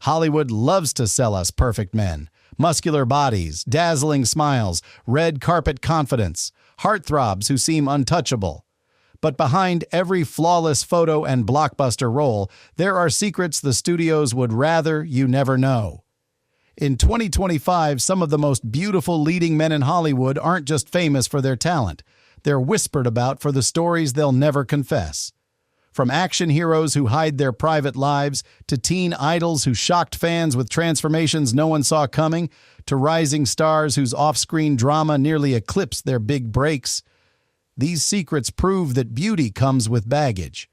Hollywood loves to sell us perfect men. Muscular bodies, dazzling smiles, red carpet confidence, heartthrobs who seem untouchable. But behind every flawless photo and blockbuster role, there are secrets the studios would rather you never know. In 2025, some of the most beautiful leading men in Hollywood aren't just famous for their talent. They're whispered about for the stories they'll never confess. From action heroes who hide their private lives, to teen idols who shocked fans with transformations no one saw coming, to rising stars whose off-screen drama nearly eclipsed their big breaks. These secrets prove that beauty comes with baggage.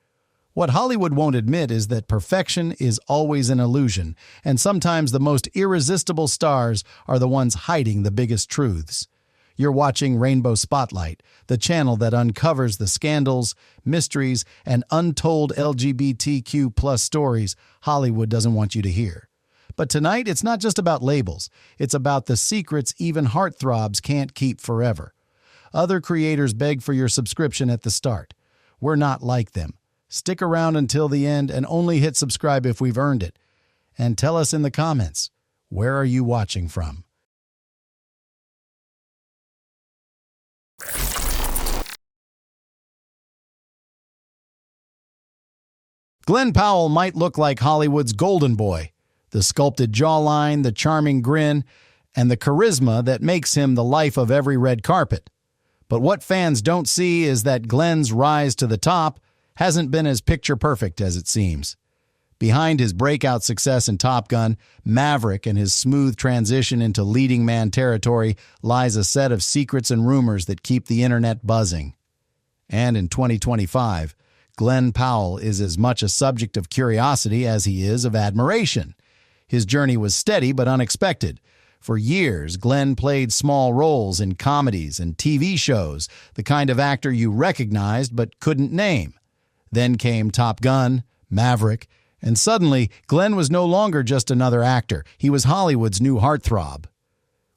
What Hollywood won't admit is that perfection is always an illusion, and sometimes the most irresistible stars are the ones hiding the biggest truths. You're watching Rainbow Spotlight, the channel that uncovers the scandals, mysteries, and untold LGBTQ+ stories Hollywood doesn't want you to hear. But tonight, it's not just about labels. It's about the secrets even heartthrobs can't keep forever. Other creators beg for your subscription at the start. We're not like them. Stick around until the end and only hit subscribe if we've earned it. And tell us in the comments, where are you watching from? Glen Powell might look like Hollywood's golden boy, the sculpted jawline, the charming grin, and the charisma that makes him the life of every red carpet. But what fans don't see is that Glen's rise to the top hasn't been as picture-perfect as it seems. Behind his breakout success in Top Gun, Maverick, and his smooth transition into leading man territory lies a set of secrets and rumors that keep the internet buzzing. And in 2025, Glen Powell is as much a subject of curiosity as he is of admiration. His journey was steady but unexpected. For years, Glen played small roles in comedies and TV shows, the kind of actor you recognized but couldn't name. Then came Top Gun, Maverick, and suddenly, Glen was no longer just another actor. He was Hollywood's new heartthrob.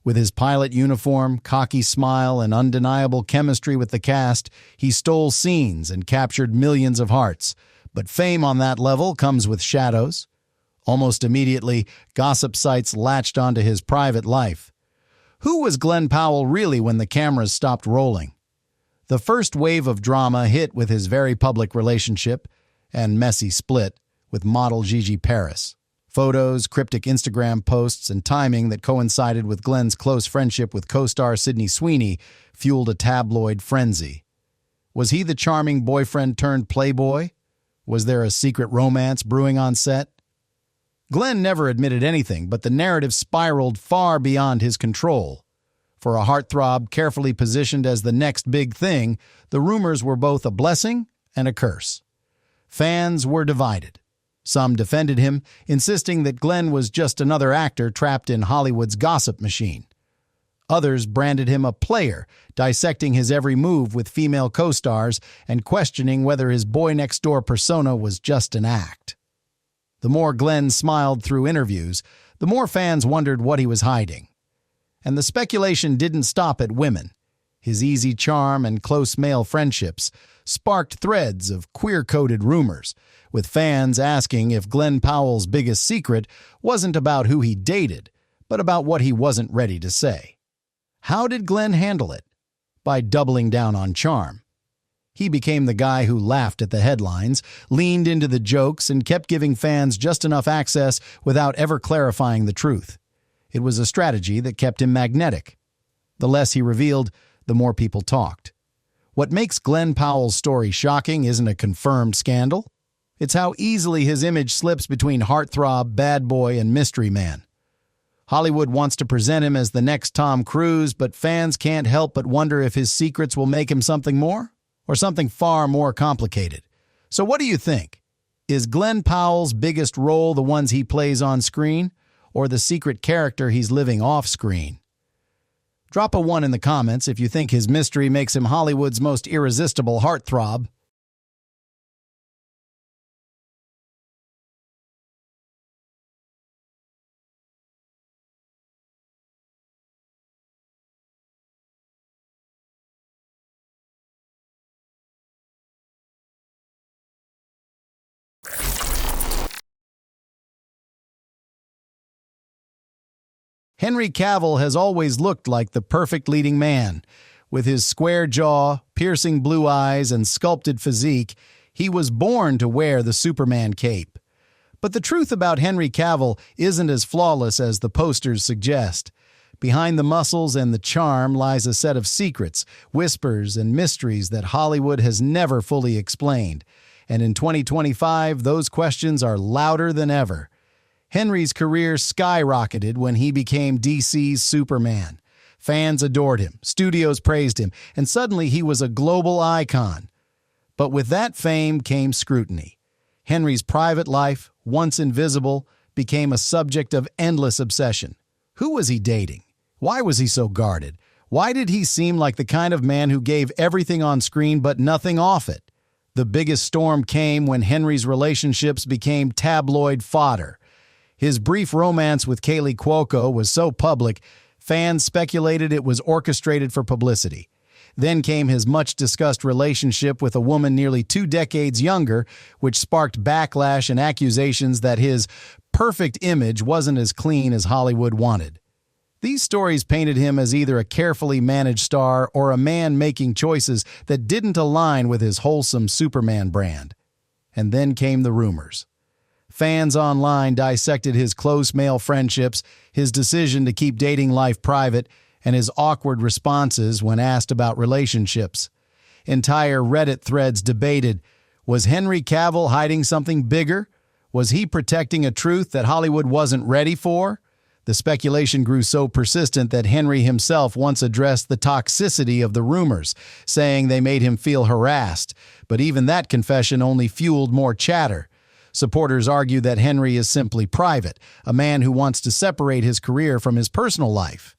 With his pilot uniform, cocky smile, and undeniable chemistry with the cast, he stole scenes and captured millions of hearts. But fame on that level comes with shadows. Almost immediately, gossip sites latched onto his private life. Who was Glen Powell really when the cameras stopped rolling? The first wave of drama hit with his very public relationship and messy split with model Gigi Paris. Photos, cryptic Instagram posts, and timing that coincided with Glen's close friendship with co-star Sydney Sweeney fueled a tabloid frenzy. Was he the charming boyfriend-turned-playboy? Was there a secret romance brewing on set? Glen never admitted anything, but the narrative spiraled far beyond his control. For a heartthrob carefully positioned as the next big thing, the rumors were both a blessing and a curse. Fans were divided. Some defended him, insisting that Glen was just another actor trapped in Hollywood's gossip machine. Others branded him a player, dissecting his every move with female co-stars and questioning whether his boy-next-door persona was just an act. The more Glen smiled through interviews, the more fans wondered what he was hiding. And the speculation didn't stop at women. His easy charm and close male friendships sparked threads of queer-coded rumors, with fans asking if Glen Powell's biggest secret wasn't about who he dated, but about what he wasn't ready to say. How did Glen handle it? By doubling down on charm. He became the guy who laughed at the headlines, leaned into the jokes, and kept giving fans just enough access without ever clarifying the truth. It was a strategy that kept him magnetic. The less he revealed, the more people talked. What makes Glen Powell's story shocking isn't a confirmed scandal. It's how easily his image slips between heartthrob, bad boy, and mystery man. Hollywood wants to present him as the next Tom Cruise, but fans can't help but wonder if his secrets will make him something more, or something far more complicated. So what do you think? Is Glen Powell's biggest role the ones he plays on screen, or the secret character he's living off-screen? Drop a 1 in the comments if you think his mystery makes him Hollywood's most irresistible heartthrob. Henry Cavill has always looked like the perfect leading man. With his square jaw, piercing blue eyes, and sculpted physique, he was born to wear the Superman cape. But the truth about Henry Cavill isn't as flawless as the posters suggest. Behind the muscles and the charm lies a set of secrets, whispers, and mysteries that Hollywood has never fully explained. And in 2025, those questions are louder than ever. Henry's career skyrocketed when he became DC's Superman. Fans adored him, studios praised him, and suddenly he was a global icon. But with that fame came scrutiny. Henry's private life, once invisible, became a subject of endless obsession. Who was he dating? Why was he so guarded? Why did he seem like the kind of man who gave everything on screen but nothing off it? The biggest storm came when Henry's relationships became tabloid fodder. His brief romance with Kaley Cuoco was so public, fans speculated it was orchestrated for publicity. Then came his much-discussed relationship with a woman nearly 2 decades younger, which sparked backlash and accusations that his perfect image wasn't as clean as Hollywood wanted. These stories painted him as either a carefully managed star or a man making choices that didn't align with his wholesome Superman brand. And then came the rumors. Fans online dissected his close male friendships, his decision to keep dating life private, and his awkward responses when asked about relationships. Entire Reddit threads debated, was Henry Cavill hiding something bigger? Was he protecting a truth that Hollywood wasn't ready for? The speculation grew so persistent that Henry himself once addressed the toxicity of the rumors, saying they made him feel harassed. But even that confession only fueled more chatter. Supporters argue that Henry is simply private, a man who wants to separate his career from his personal life.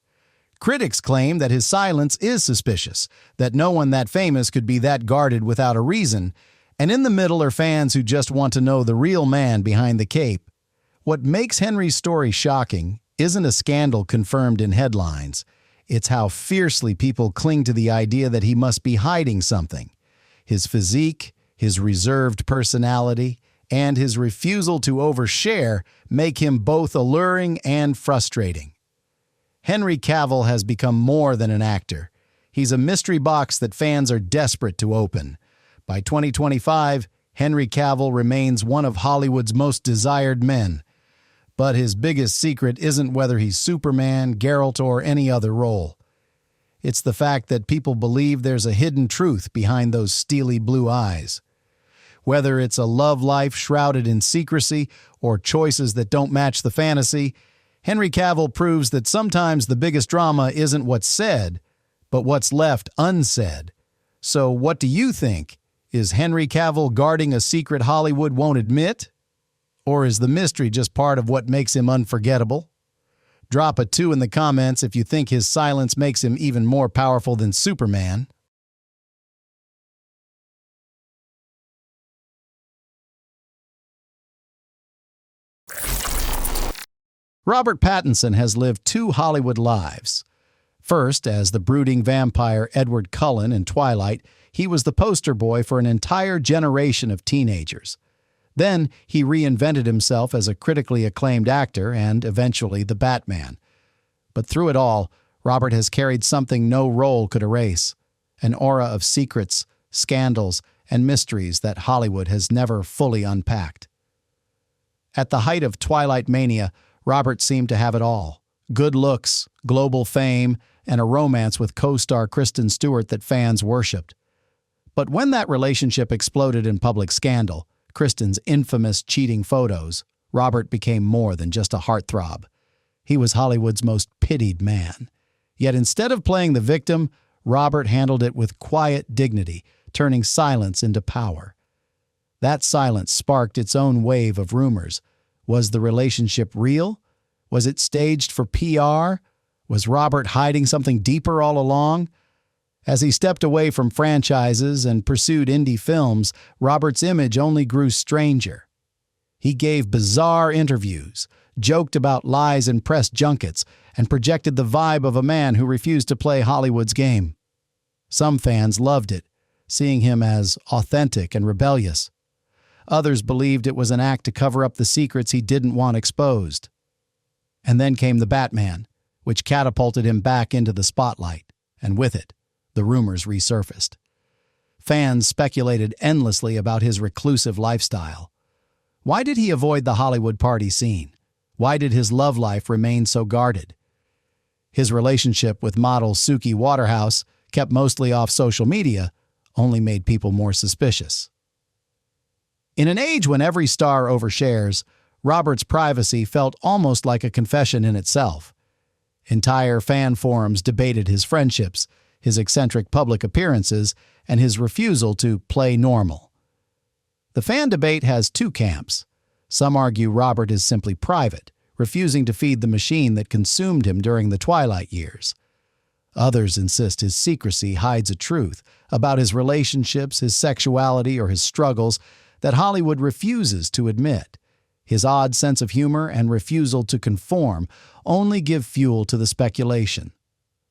Critics claim that his silence is suspicious, that no one that famous could be that guarded without a reason, and in the middle are fans who just want to know the real man behind the cape. What makes Henry's story shocking isn't a scandal confirmed in headlines. It's how fiercely people cling to the idea that he must be hiding something. His physique, his reserved personality, and his refusal to overshare make him both alluring and frustrating. Henry Cavill has become more than an actor. He's a mystery box that fans are desperate to open. By 2025, Henry Cavill remains one of Hollywood's most desired men. But his biggest secret isn't whether he's Superman, Geralt, or any other role. It's the fact that people believe there's a hidden truth behind those steely blue eyes. Whether it's a love life shrouded in secrecy or choices that don't match the fantasy, Henry Cavill proves that sometimes the biggest drama isn't what's said, but what's left unsaid. So what do you think? Is Henry Cavill guarding a secret Hollywood won't admit? Or is the mystery just part of what makes him unforgettable? Drop a 2 in the comments if you think his silence makes him even more powerful than Superman. Robert Pattinson has lived 2 Hollywood lives. First, as the brooding vampire Edward Cullen in Twilight, he was the poster boy for an entire generation of teenagers. Then he reinvented himself as a critically acclaimed actor and eventually the Batman. But through it all, Robert has carried something no role could erase, an aura of secrets, scandals, and mysteries that Hollywood has never fully unpacked. At the height of Twilight mania, Robert seemed to have it all: good looks, global fame, and a romance with co-star Kristen Stewart that fans worshipped. But when that relationship exploded in public scandal, Kristen's infamous cheating photos, Robert became more than just a heartthrob. He was Hollywood's most pitied man. Yet instead of playing the victim, Robert handled it with quiet dignity, turning silence into power. That silence sparked its own wave of rumors. Was the relationship real? Was it staged for PR? Was Robert hiding something deeper all along? As he stepped away from franchises and pursued indie films, Robert's image only grew stranger. He gave bizarre interviews, joked about lies in press junkets, and projected the vibe of a man who refused to play Hollywood's game. Some fans loved it, seeing him as authentic and rebellious. Others believed it was an act to cover up the secrets he didn't want exposed. And then came the Batman, which catapulted him back into the spotlight, and with it, the rumors resurfaced. Fans speculated endlessly about his reclusive lifestyle. Why did he avoid the Hollywood party scene? Why did his love life remain so guarded? His relationship with model Suki Waterhouse, kept mostly off social media, only made people more suspicious. In an age when every star overshares, Robert's privacy felt almost like a confession in itself. Entire fan forums debated his friendships, his eccentric public appearances, and his refusal to play normal. The fan debate has two camps. Some argue Robert is simply private, refusing to feed the machine that consumed him during the twilight years. Others insist his secrecy hides a truth about his relationships, his sexuality, or his struggles that Hollywood refuses to admit. His odd sense of humor and refusal to conform only give fuel to the speculation.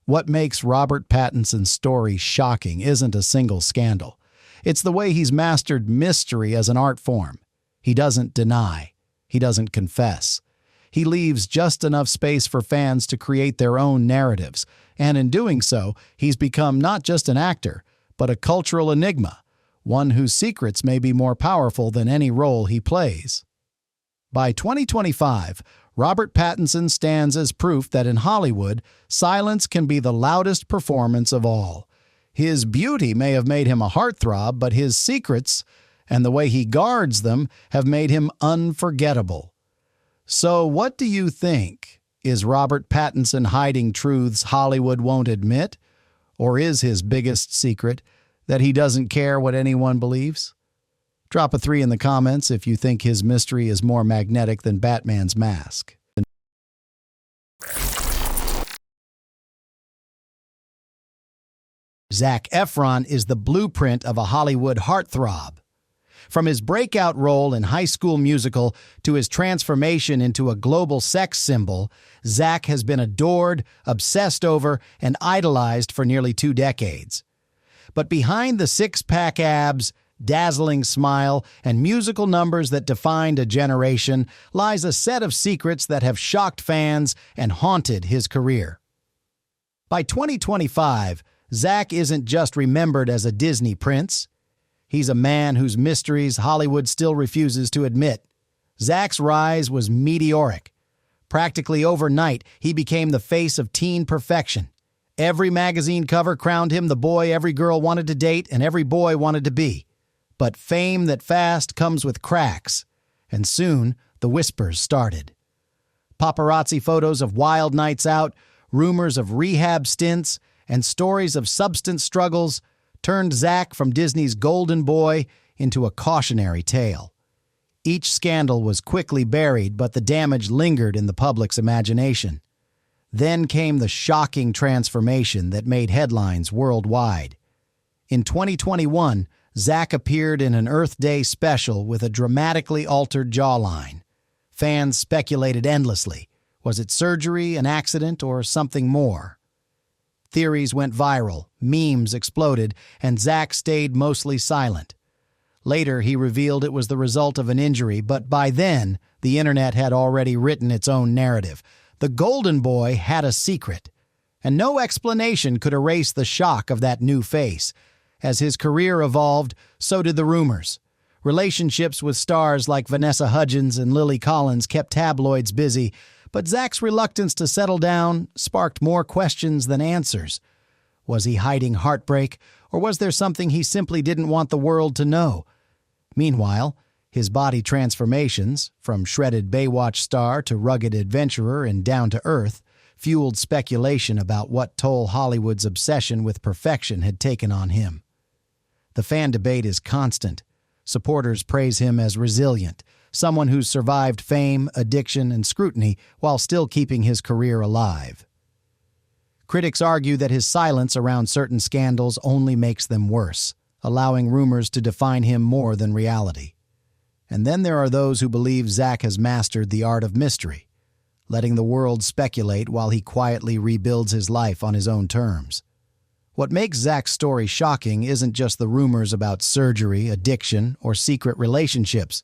What makes Robert Pattinson's story shocking isn't a single scandal. It's the way he's mastered mystery as an art form. He doesn't deny. He doesn't confess. He leaves just enough space for fans to create their own narratives, and in doing so, he's become not just an actor, but a cultural enigma, one whose secrets may be more powerful than any role he plays. By 2025, Robert Pattinson stands as proof that in Hollywood, silence can be the loudest performance of all. His beauty may have made him a heartthrob, but his secrets, and the way he guards them, have made him unforgettable. So what do you think? Is Robert Pattinson hiding truths Hollywood won't admit? Or is his biggest secret that he doesn't care what anyone believes? Drop a 3 in the comments if you think his mystery is more magnetic than Batman's mask. Zac Efron is the blueprint of a Hollywood heartthrob. From his breakout role in High School Musical to his transformation into a global sex symbol, Zac has been adored, obsessed over, and idolized for nearly 2 decades. But behind the six-pack abs, dazzling smile, and musical numbers that defined a generation lies a set of secrets that have shocked fans and haunted his career. By 2025, Zac isn't just remembered as a Disney prince. He's a man whose mysteries Hollywood still refuses to admit. Zac's rise was meteoric. Practically overnight, he became the face of teen perfection. Every magazine cover crowned him the boy every girl wanted to date and every boy wanted to be. But fame that fast comes with cracks, and soon the whispers started. Paparazzi photos of wild nights out, rumors of rehab stints, and stories of substance struggles turned Zac from Disney's golden boy into a cautionary tale. Each scandal was quickly buried, but the damage lingered in the public's imagination. Then came the shocking transformation that made headlines worldwide. In 2021, Zac appeared in an Earth Day special with a dramatically altered jawline. Fans speculated endlessly. Was it surgery, an accident, or something more? Theories went viral, memes exploded, and Zac stayed mostly silent. Later, he revealed it was the result of an injury, but by then, the internet had already written its own narrative. The Golden Boy had a secret, and no explanation could erase the shock of that new face. As his career evolved, so did the rumors. Relationships with stars like Vanessa Hudgens and Lily Collins kept tabloids busy, but Zac's reluctance to settle down sparked more questions than answers. Was he hiding heartbreak, or was there something he simply didn't want the world to know? Meanwhile, his body transformations, from shredded Baywatch star to rugged adventurer and down to earth, fueled speculation about what toll Hollywood's obsession with perfection had taken on him. The fan debate is constant. Supporters praise him as resilient, someone who's survived fame, addiction, and scrutiny while still keeping his career alive. Critics argue that his silence around certain scandals only makes them worse, allowing rumors to define him more than reality. And then there are those who believe Zac has mastered the art of mystery, letting the world speculate while he quietly rebuilds his life on his own terms. What makes Zac's story shocking isn't just the rumors about surgery, addiction, or secret relationships.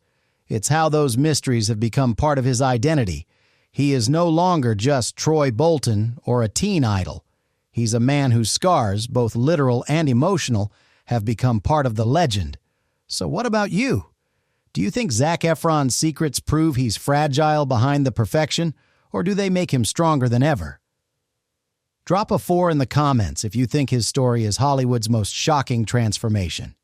It's how those mysteries have become part of his identity. He is no longer just Troy Bolton or a teen idol. He's a man whose scars, both literal and emotional, have become part of the legend. So what about you? Do you think Zac Efron's secrets prove he's fragile behind the perfection, or do they make him stronger than ever? Drop a 4 in the comments if you think his story is Hollywood's most shocking transformation.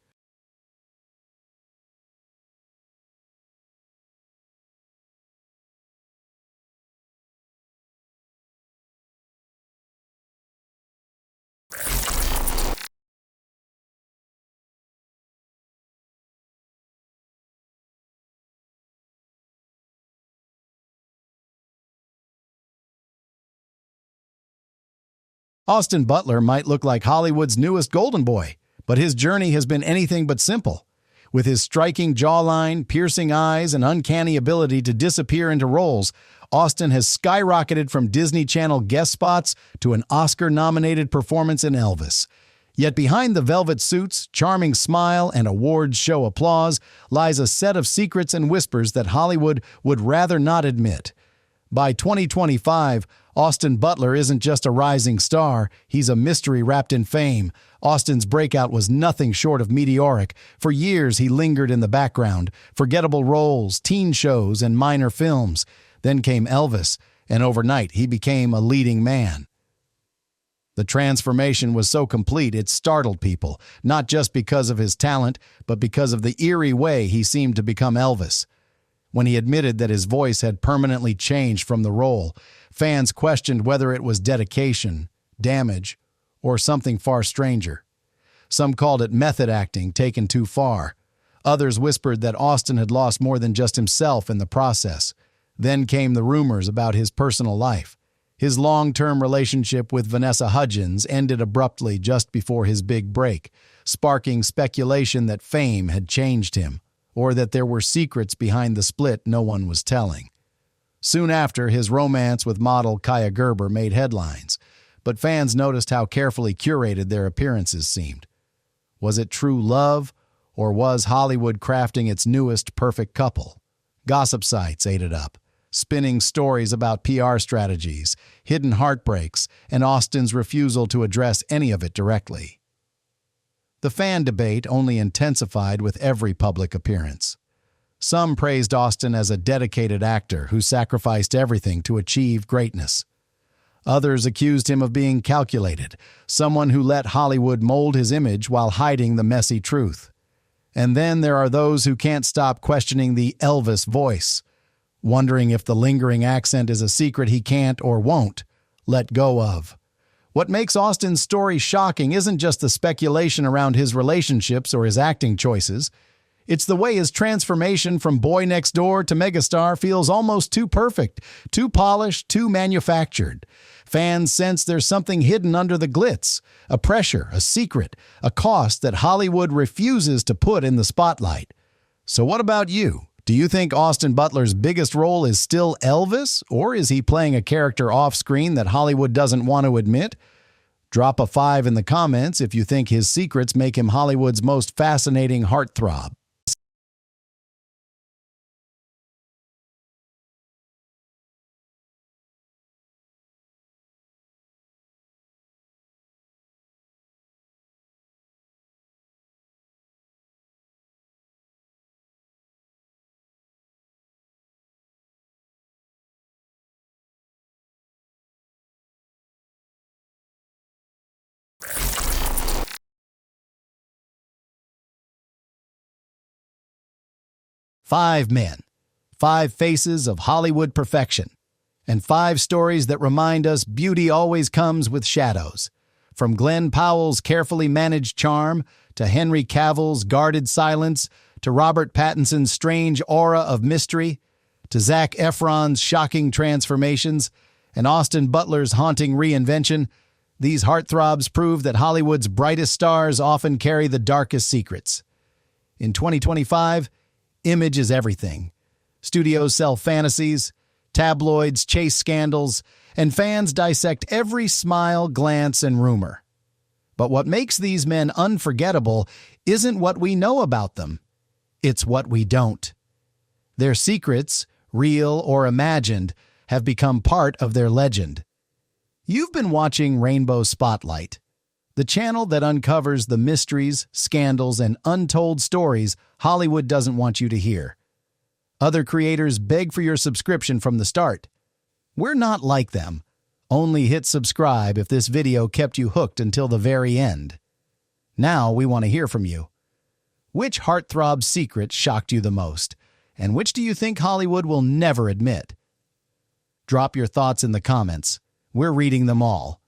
Austin Butler might look like Hollywood's newest golden boy, but his journey has been anything but simple. With his striking jawline, piercing eyes, and uncanny ability to disappear into roles, Austin has skyrocketed from Disney Channel guest spots to an Oscar-nominated performance in Elvis. Yet behind the velvet suits, charming smile, and awards show applause lies a set of secrets and whispers that Hollywood would rather not admit. By 2025, Austin Butler isn't just a rising star, he's a mystery wrapped in fame. Austin's breakout was nothing short of meteoric. For years he lingered in the background, forgettable roles, teen shows, and minor films. Then came Elvis, and overnight he became a leading man. The transformation was so complete it startled people, not just because of his talent, but because of the eerie way he seemed to become Elvis. When he admitted that his voice had permanently changed from the role, fans questioned whether it was dedication, damage, or something far stranger. Some called it method acting taken too far. Others whispered that Austin had lost more than just himself in the process. Then came the rumors about his personal life. His long-term relationship with Vanessa Hudgens ended abruptly just before his big break, sparking speculation that fame had changed him, or that there were secrets behind the split no one was telling. Soon after, his romance with model Kaya Gerber made headlines, but fans noticed how carefully curated their appearances seemed. Was it true love, or was Hollywood crafting its newest perfect couple? Gossip sites ate it up, spinning stories about PR strategies, hidden heartbreaks, and Austin's refusal to address any of it directly. The fan debate only intensified with every public appearance. Some praised Austin as a dedicated actor who sacrificed everything to achieve greatness. Others accused him of being calculated, someone who let Hollywood mold his image while hiding the messy truth. And then there are those who can't stop questioning the Elvis voice, wondering if the lingering accent is a secret he can't or won't let go of. What makes Austin's story shocking isn't just the speculation around his relationships or his acting choices. It's the way his transformation from boy next door to megastar feels almost too perfect, too polished, too manufactured. Fans sense there's something hidden under the glitz, a pressure, a secret, a cost that Hollywood refuses to put in the spotlight. So what about you? Do you think Austin Butler's biggest role is still Elvis, or is he playing a character off-screen that Hollywood doesn't want to admit? Drop a 5 in the comments if you think his secrets make him Hollywood's most fascinating heartthrob. Five men, 5 faces of Hollywood perfection, and 5 stories that remind us beauty always comes with shadows. From Glen Powell's carefully managed charm, to Henry Cavill's guarded silence, to Robert Pattinson's strange aura of mystery, to Zac Efron's shocking transformations, and Austin Butler's haunting reinvention, these heartthrobs prove that Hollywood's brightest stars often carry the darkest secrets. In 2025, image is everything. Studios sell fantasies, tabloids chase scandals, and fans dissect every smile, glance, and rumor. But what makes these men unforgettable isn't what we know about them. It's what we don't. Their secrets, real or imagined, have become part of their legend. You've been watching Rainbow Spotlight, the channel that uncovers the mysteries, scandals, and untold stories Hollywood doesn't want you to hear. Other creators beg for your subscription from the start. We're not like them. Only hit subscribe if this video kept you hooked until the very end. Now we want to hear from you. Which heartthrob secret shocked you the most? And which do you think Hollywood will never admit? Drop your thoughts in the comments. We're reading them all.